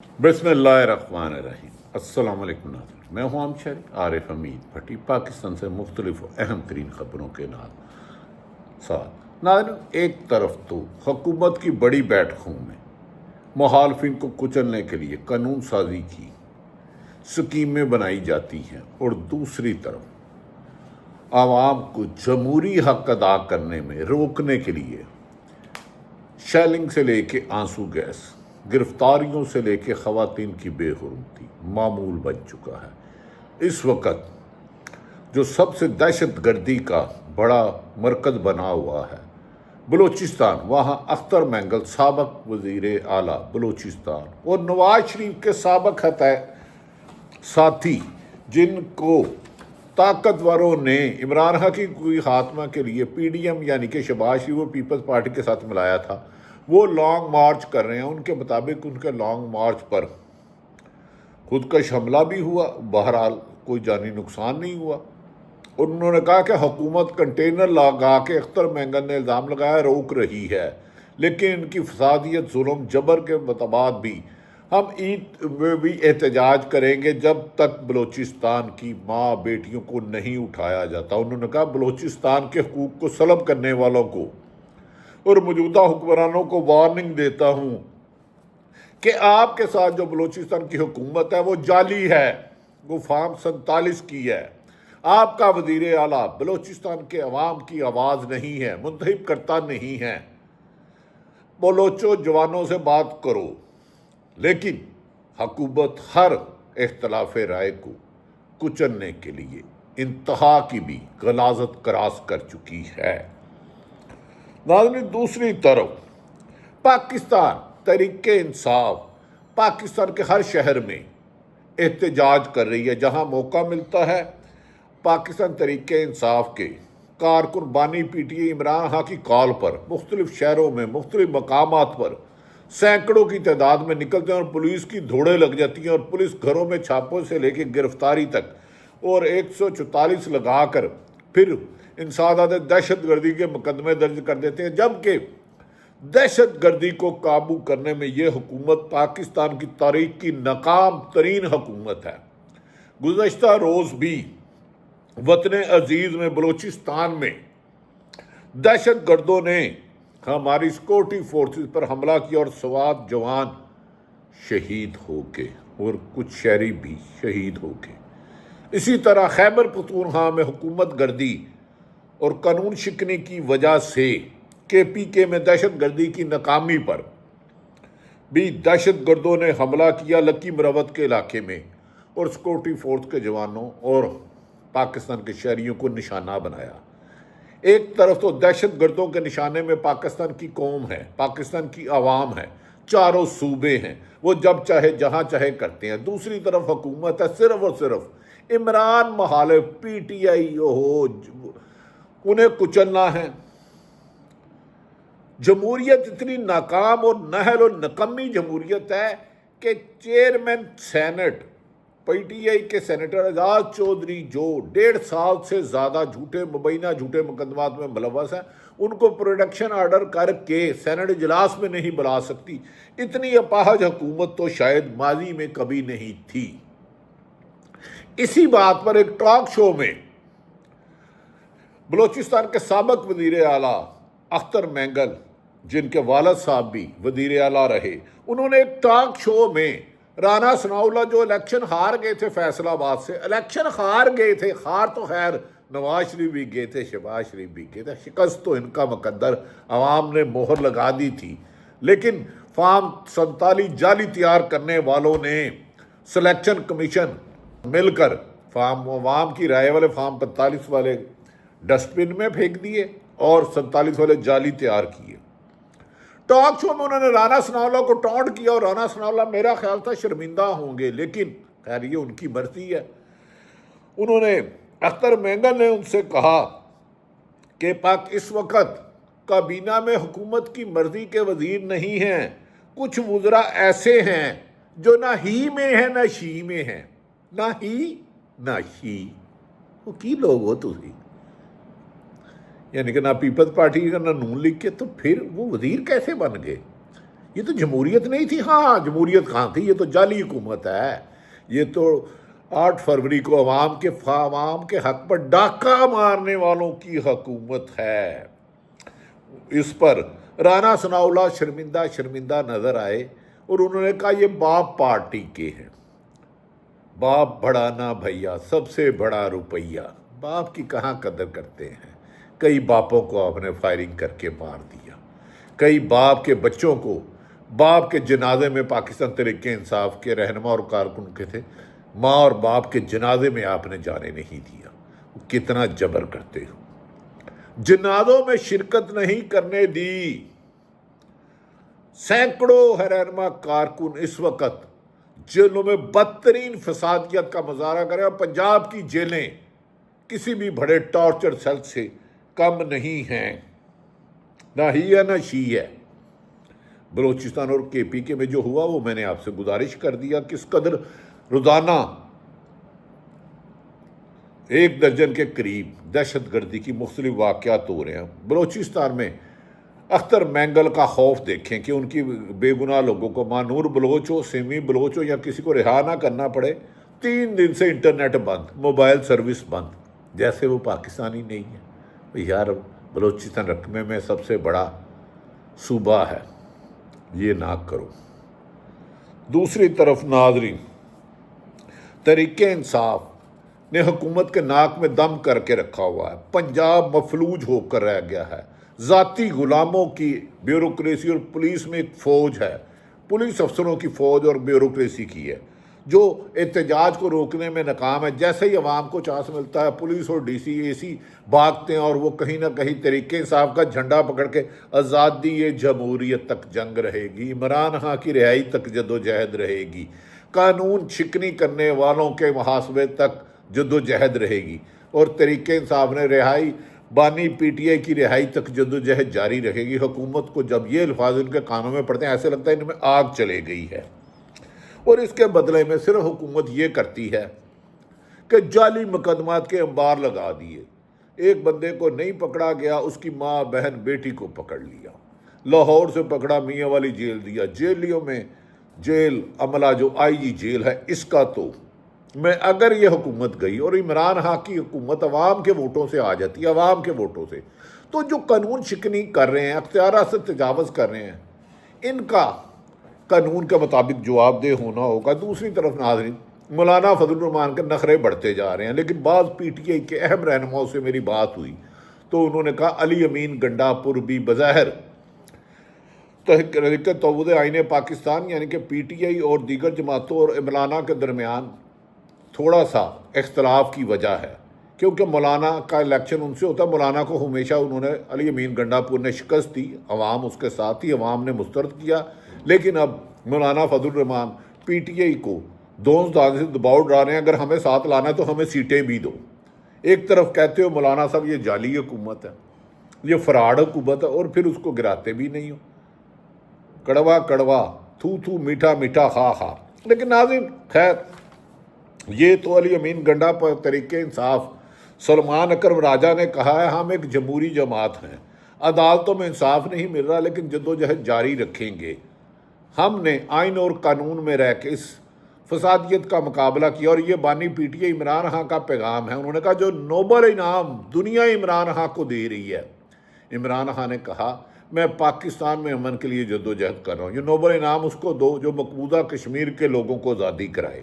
بسم اللہ الرحمن الرحیم۔ السلام علیکم ناظرین، میں ہوں شریف عارف حمید بھٹی، پاکستان سے مختلف و اہم ترین خبروں کے ساتھ۔ ناظرین، ایک طرف تو حکومت کی بڑی بیٹھکوں میں مخالفین کو کچلنے کے لیے قانون سازی کی سکیمیں بنائی جاتی ہیں، اور دوسری طرف عوام کو جمہوری حق ادا کرنے میں روکنے کے لیے شیلنگ سے لے کے آنسو گیس، گرفتاریوں سے لے کے خواتین کی بے حرمتی معمول بن چکا ہے۔ اس وقت جو سب سے دہشت گردی کا بڑا مرکز بنا ہوا ہے بلوچستان، وہاں اختر مینگل سابق وزیر اعلیٰ بلوچستان اور نواز شریف کے سابق ساتھی، جن کو طاقتوروں نے عمران خان کی کوئی خاتمہ کے لیے پی ڈی ایم یعنی کہ شہباز شریف اور پیپلز پارٹی کے ساتھ ملایا تھا، وہ لانگ مارچ کر رہے ہیں۔ ان کے مطابق ان کے لانگ مارچ پر خودکش حملہ بھی ہوا، بہرحال کوئی جانی نقصان نہیں ہوا، اور انہوں نے کہا کہ حکومت کنٹینر لگا کے اختر مینگل نے الزام لگایا روک رہی ہے، لیکن ان کی فسادیت، ظلم، جبر کے بعد بھی ہم عید میں بھی احتجاج کریں گے جب تک بلوچستان کی ماں بیٹیوں کو نہیں اٹھایا جاتا۔ انہوں نے کہا بلوچستان کے حقوق کو سلب کرنے والوں کو اور موجودہ حکمرانوں کو وارننگ دیتا ہوں کہ آپ کے ساتھ جو بلوچستان کی حکومت ہے وہ جعلی ہے، وہ فارم 47 کی ہے۔ آپ کا وزیر اعلیٰ بلوچستان کے عوام کی آواز نہیں ہے، منتخب کرتا نہیں ہے۔ بلوچو جوانوں سے بات کرو، لیکن حکومت ہر اختلاف رائے کو کچلنے کے لیے انتہا کی بھی غلاظت کراس کر چکی ہے۔ ناظرین، دوسری طرف پاکستان تحریک انصاف پاکستان کے ہر شہر میں احتجاج کر رہی ہے۔ جہاں موقع ملتا ہے، پاکستان تحریک انصاف کے کارکن بانی P T A Imran Khan کی کال پر مختلف شہروں میں مختلف مقامات پر سینکڑوں کی تعداد میں نکلتے ہیں، اور پولیس کی دھوڑیں لگ جاتی ہیں، اور پولیس گھروں میں چھاپوں سے لے کے گرفتاری تک اور 144 لگا کر پھر انسداد دہشت گردی کے مقدمے درج کر دیتے ہیں، جبکہ دہشت گردی کو قابو کرنے میں یہ حکومت پاکستان کی تاریخ کی ناکام ترین حکومت ہے۔ گزشتہ روز بھی وطن عزیز میں بلوچستان میں دہشت گردوں نے ہماری سیکورٹی فورسز پر حملہ کیا، اور 7 جوان شہید ہو گئے اور کچھ شہری بھی شہید ہو گئے۔ اسی طرح خیبر پختونخوا میں حکومت گردی اور قانون شکنی کی وجہ سے کے پی کے میں دہشت گردی کی ناکامی پر بھی دہشت گردوں نے حملہ کیا لکی مروت کے علاقے میں، اور سیکورٹی فورس کے جوانوں اور پاکستان کے شہریوں کو نشانہ بنایا۔ ایک طرف تو دہشت گردوں کے نشانے میں پاکستان کی قوم ہے، پاکستان کی عوام ہے، چاروں صوبے ہیں، وہ جب چاہے جہاں چاہے کرتے ہیں۔ دوسری طرف حکومت ہے صرف اور صرف عمران مخالف پی ٹی آئی ہو، انہیں کچلنا ہے۔ جمہوریت اتنی ناکام اور نااہل و نکمی جمہوریت ہے کہ chairman senate P T I کے سینیٹر اعجاز چودھری، جو 1.5 سال سے زیادہ مبینہ جھوٹے مقدمات میں ملوث ہیں، ان کو پروڈکشن آرڈر کر کے سینٹ اجلاس میں نہیں بلا سکتی۔ اتنی اپاہج حکومت تو شاید ماضی میں کبھی نہیں تھی۔ اسی بات پر ایک ٹاک شو میں بلوچستان کے سابق وزیر اعلیٰ اختر مینگل، جن کے والد صاحب بھی وزیر اعلیٰ رہے، انہوں نے ایک ٹاک شو میں رانا ثناء اللہ، جو الیکشن ہار گئے تھے فیصل آباد سے، الیکشن ہار گئے تھے، ہار تو خیر نواز شریف بھی گئے تھے، شہباز شریف بھی گئے تھے، شکست تو ان کا مقدر، عوام نے مہر لگا دی تھی، لیکن فارم 47 جعلی تیار کرنے والوں نے سلیکشن کمیشن مل کر عوام کی رائے والے فارم 45 والے ڈسٹ بن میں پھینک دیے اور 47 والے جعلی تیار کیے۔ ٹاک شو میں انہوں نے رانا ثناء اللہ کو ٹونٹ کیا، اور رانا ثناء اللہ میرا خیال تھا شرمندہ ہوں گے، لیکن خیر یہ ان کی مرضی ہے۔ انہوں نے اختر مینگل نے ان سے کہا کہ اس وقت کابینہ میں حکومت کی مرضی کے وزیر نہیں ہیں، کچھ وزراء ایسے ہیں جو نہ ہی میں ہیں نہ شی میں ہیں، نہ ہی نہ شی۔ وہ کی لوگ ہو تسی، یعنی کہ نہ پیپلز پارٹی کا نہ نون لیگ کے، تو پھر وہ وزیر کیسے بن گئے؟ یہ تو جمہوریت نہیں تھی. ہاں جمہوریت کہاں تھی, یہ تو جعلی حکومت ہے. یہ تو 8 فروری کو عوام کے حق پر ڈاکہ مارنے والوں کی حکومت ہے. اس پر رانا ثناء اللہ شرمندہ نظر آئے اور انہوں نے کہا یہ باپ پارٹی کے ہیں. باپ بڑا نا بھیا, سب سے بڑا روپیہ. باپ کی کہاں قدر کرتے ہیں. کئی باپوں کو آپ نے فائرنگ کر کے مار دیا. کئی باپ کے بچوں کو باپ کے جنازے میں, پاکستان تحریک انصاف کے رہنما اور کارکن کے تھے, ماں اور باپ کے جنازے میں آپ نے جانے نہیں دیا. کتنا جبر کرتے ہو. جنازوں میں شرکت نہیں کرنے دی. سینکڑوں رہنما کارکن اس وقت جیلوں میں بدترین فسادیت کا مظاہرہ کریں, اور پنجاب کی جیلیں کسی بھی بڑے ٹارچر سیل سے کم نہیں ہیں. نہ ہی ہے نہ شی ہے. بلوچستان اور کے پی کے میں جو ہوا وہ میں نے آپ سے گزارش کر دیا. کس قدر روزانہ 1 درجن کے قریب دہشت گردی کی مختلف واقعات ہو رہے ہیں. بلوچستان میں اختر مینگل کا خوف دیکھیں کہ ان کی بے گناہ لوگوں کو, مانور بلوچ ہو, سیمی بلوچ ہو, یا کسی کو رہا نہ کرنا پڑے. 3 دن سے انٹرنیٹ بند, موبائل سروس بند, جیسے وہ پاکستانی نہیں ہے. یار بلوچستان رقبے میں سب سے بڑا صوبہ ہے, یہ نہ کرو. دوسری طرف ناظرین, تحریک انصاف نے حکومت کے ناک میں دم کر کے رکھا ہوا ہے. پنجاب مفلوج ہو کر رہ گیا ہے. ذاتی غلاموں کی بیوروکریسی, اور پولیس میں ایک فوج ہے, پولیس افسروں کی فوج اور بیوروکریسی کی ہے, جو احتجاج کو روکنے میں ناکام ہے. جیسے ہی عوام کو چانس ملتا ہے پولیس اور ڈی سی اے سی بھاگتے ہیں, اور وہ کہیں نہ کہیں تحریک انصاف کا جھنڈا پکڑ کے آزادی جمہوریت تک جنگ رہے گی, عمران خان کی رہائی تک جدوجہد رہے گی, قانون شکنی کرنے والوں کے محاسبے تک جدوجہد رہے گی, اور تحریک انصاف نے رہائی بانی پی ٹی آئی کی رہائی تک جدوجہد جاری رہے گی. حکومت کو جب یہ الفاظ ان کے کانوں میں پڑتے ہیں ایسے لگتا ہے ان میں آگ چلے گئی ہے. اور اس کے بدلے میں صرف حکومت یہ کرتی ہے کہ جعلی مقدمات کے انبار لگا دیے. ایک بندے کو نہیں پکڑا گیا, اس کی ماں بہن بیٹی کو پکڑ لیا. لاہور سے پکڑا, میاں والی جیل دیا. جیلیوں میں جیل عملہ جو آئی جی جیل ہے, اس کا تو میں اگر یہ حکومت گئی اور عمران خان کی حکومت عوام کے ووٹوں سے آ جاتی ہے, عوام کے ووٹوں سے, تو جو قانون شکنی کر رہے ہیں, اختیارات سے تجاوز کر رہے ہیں, ان کا قانون کے مطابق جواب دہ ہونا ہوگا. دوسری طرف ناظرین, مولانا فضل الرحمان کے نخرے بڑھتے جا رہے ہیں, لیکن بعض پی ٹی آئی کے اہم رہنماؤں سے میری بات ہوئی تو انہوں نے کہا علی امین گنڈا پور بھی بظاہر تحریک توحید آئین پاکستان یعنی کہ پی ٹی آئی اور دیگر جماعتوں اور مولانا کے درمیان تھوڑا سا اختلاف کی وجہ ہے, کیونکہ مولانا کا الیکشن ان سے ہوتا ہے. مولانا کو ہمیشہ انہوں نے, علی امین گنڈا پور نے شکست دی, عوام اس کے ساتھ تھی, عوام نے مسترد کیا. لیکن اب مولانا فضل الرحمان پی ٹی آئی کو دونوں دانے سے دباؤ ڈال رہے ہیں, اگر ہمیں ساتھ لانا ہے تو ہمیں سیٹیں بھی دو. ایک طرف کہتے ہو مولانا صاحب یہ جعلی حکومت ہے, یہ فراڈ حکومت ہے, اور پھر اس کو گراتے بھی نہیں ہو. کڑوا کڑوا, تھو تھو, میٹھا میٹھا, خا خا. لیکن ناظرین خیر, یہ تو علی امین گنڈا پر تحریک انصاف. سلمان اکرم راجہ نے کہا ہے ہم ایک جمہوری جماعت ہیں, عدالتوں میں انصاف نہیں مل رہا لیکن جدوجہد جاری رکھیں گے. ہم نے آئین اور قانون میں رہ کے اس فسادیت کا مقابلہ کیا, اور یہ بانی P T I Imran Khan کا پیغام ہے. انہوں نے کہا جو نوبل انعام دنیا عمران خان کو دے رہی ہے. عمران خان نے کہا میں پاکستان میں امن کے لیے جدوجہد کر رہا ہوں, یہ نوبل انعام اس کو دو جو مقبوضہ کشمیر کے لوگوں کو آزادی کرائے,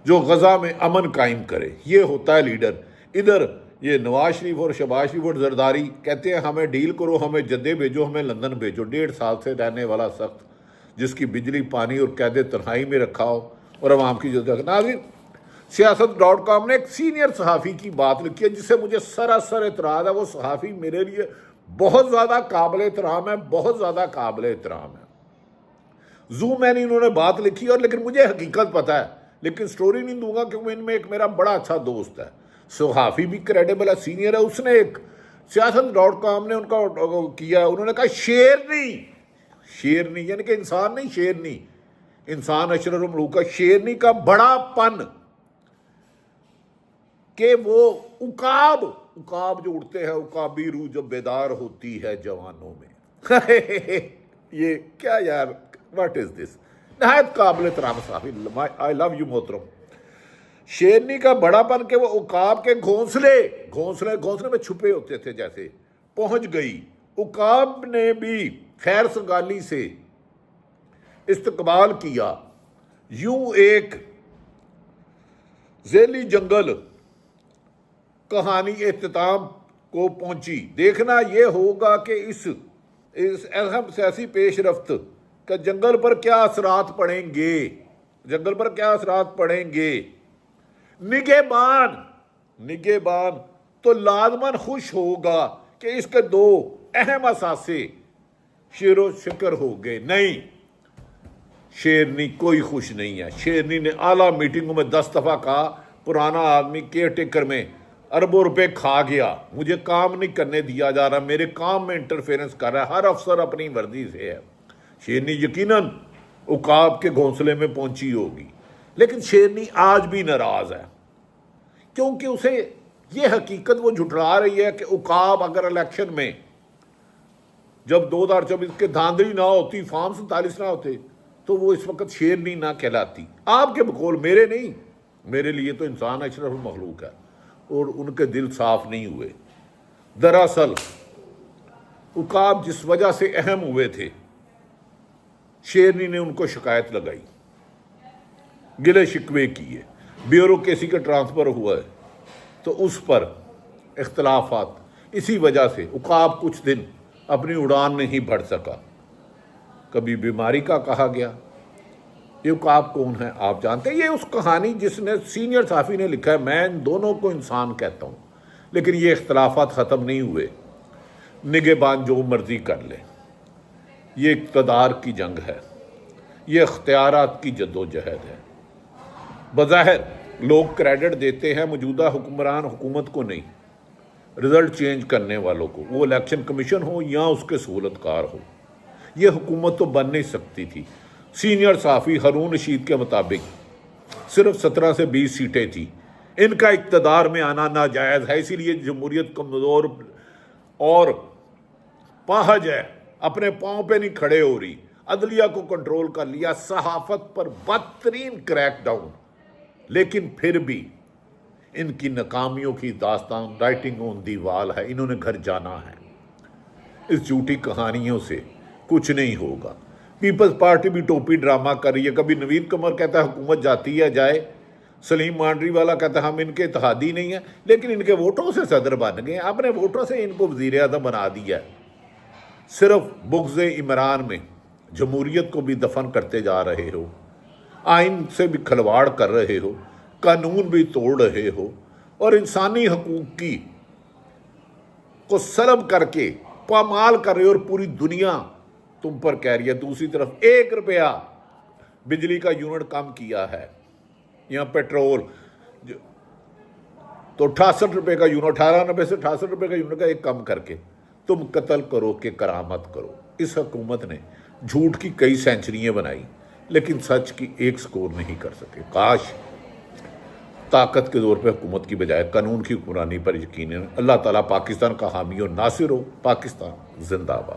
جو غزہ میں امن قائم کرے. یہ ہوتا ہے لیڈر. ادھر یہ نواز شریف اور شہباز شریف اور زرداری کہتے ہیں ہمیں ڈیل کرو, ہمیں جدے بھیجو, ہمیں لندن بھیجو. 1.5 سال سے رہنے والا سخت, جس کی بجلی پانی اور قید تنہائی میں رکھا ہو, اور عوام کی جدوجہد. ناظرین سیاست.com نے ایک سینئر صحافی کی بات لکھی ہے جس سے مجھے سراسر اعتراض ہے. وہ صحافی میرے لیے بہت زیادہ قابل احترام ہے, بہت زیادہ قابل احترام ہے. زوم میں نہیں انہوں نے بات لکھی, اور لیکن مجھے حقیقت پتہ ہے, لیکن سٹوری نہیں دوں گا کیونکہ ان میں ایک میرا بڑا اچھا دوست ہے, صحافی بھی کریڈیبل ہے, سینئر ہے. اس نے ایک سیاست.com نے ان کا کیا, انہوں نے کہا شیرنی یعنی کہ انسان نہیں, شیرنی, انسان اشرف المخلوق کا, شیرنی کا بڑا پن کہ وہ عقاب جو اڑتے ہیں, عقابی روح جب بیدار ہوتی ہے جوانوں میں. یہ کیا یار واٹ از دس؟ نہایت قابل احترام صحافی، آئی لو یو محترم. شیرنی کا بڑا پن کہ وہ عقاب کے گھونسلے میں چھپے ہوتے تھے جیسے پہنچ گئی. عقاب نے بھی خیر سگالی سے استقبال کیا. یوں ایک ذیلی جنگل کہانی اختتام کو پہنچی. دیکھنا یہ ہوگا کہ اس اہم سیاسی پیش رفت کا جنگل پر کیا اثرات پڑیں گے. نگہبان تو لازماً خوش ہوگا کہ اس کے دو اہم اثاثے شیر و شکر ہو گئے. نہیں، شیرنی کوئی خوش نہیں ہے. شیرنی نے اعلیٰ میٹنگوں میں 10 دفعہ کہا پرانا آدمی کیئر ٹیکر میں اربوں روپے کھا گیا، مجھے کام نہیں کرنے دیا جا رہا، میرے کام میں انٹرفیرنس کر رہا ہے، ہر افسر اپنی ورزی سے ہے. شیرنی یقیناً عقاب کے گھونسلے میں پہنچی ہوگی، لیکن شیرنی آج بھی ناراض ہے کیونکہ اسے یہ حقیقت وہ جھٹلا رہی ہے کہ عقاب اگر الیکشن میں جب 2024 کے دھاندلی نہ ہوتی، فارم 47 نہ ہوتے، تو وہ اس وقت شیرنی نہ کہلاتی. آپ کے بقول، میرے نہیں، میرے لیے تو انسان اشرف المخلوق ہے، اور ان کے دل صاف نہیں ہوئے. دراصل عقاب جس وجہ سے اہم ہوئے تھے، شیرنی نے ان کو شکایت لگائی، گلے شکوے کیے، بیوروکریسی کا ٹرانسفر ہوا ہے تو اس پر اختلافات. اسی وجہ سے عقاب کچھ دن اپنی اڑان نہیں بڑھ سکا. کبھی بیماری کا کہا گیا. یہ عقاب کون ہے آپ جانتے ہیں؟ یہ اس کہانی جس نے سینئر صحافی نے لکھا ہے، میں ان دونوں کو انسان کہتا ہوں، لیکن یہ اختلافات ختم نہیں ہوئے. نگہبان جو مرضی کر لے، یہ اقتدار کی جنگ ہے، یہ اختیارات کی جدوجہد ہے. بظاہر لوگ کریڈٹ دیتے ہیں موجودہ حکمران حکومت کو نہیں، رزلٹ چینج کرنے والوں کو، وہ الیکشن کمیشن ہو یا اس کے سہولت کار ہو. یہ حکومت تو بن نہیں سکتی تھی. سینئر صحافی ہارون رشید کے مطابق صرف 17 سے 20 سیٹیں تھیں. ان کا اقتدار میں آنا ناجائز ہے، اسی لیے جمہوریت کمزور اور پاہج ہے، اپنے پاؤں پہ نہیں کھڑے ہو رہی. عدلیہ کو کنٹرول کر لیا، صحافت پر بدترین کریک ڈاؤن. لیکن پھر بھی ان کی ناکامیوں کی داستان رائٹنگ آن دی وال ہے. انہوں نے گھر جانا ہے. اس جھوٹی کہانیوں سے کچھ نہیں ہوگا. پیپلز پارٹی بھی ٹوپی ڈرامہ کر رہی ہے. کبھی نوید قمر کہتا ہے حکومت جاتی ہے جائے، سلیم مانڈری والا کہتا ہے ہم ان کے اتحادی نہیں ہیں، لیکن ان کے ووٹوں سے صدر بن گئے. اپنے ووٹوں سے ان کو وزیر اعظم بنا دیا. صرف بغض عمران میں جمہوریت کو بھی دفن کرتے جا رہے ہو، آئین سے بھی کھلواڑ کر رہے ہو، قانون بھی توڑ رہے ہو، اور انسانی حقوق کی کو سلب کر کے پامال کر رہے ہو، اور پوری دنیا تم پر کہہ رہی ہے. دوسری طرف 1 روپیہ بجلی کا یونٹ کم کیا ہے، یہاں پیٹرول تو 68 روپے کا یونٹ، 1890 سے 68 روپے کا یونٹ کا ایک کم کر کے تم قتل کرو کہ کرامت کرو. اس حکومت نے جھوٹ کی کئی سینچریاں بنائی لیکن سچ کی ایک سکور نہیں کر سکے. کاش طاقت کے زور پہ حکومت کی بجائے قانون کی حکمرانی پر یقین ہے. اللہ تعالیٰ پاکستان کا حامی اور ناصر ہو. پاکستان زندہ باد.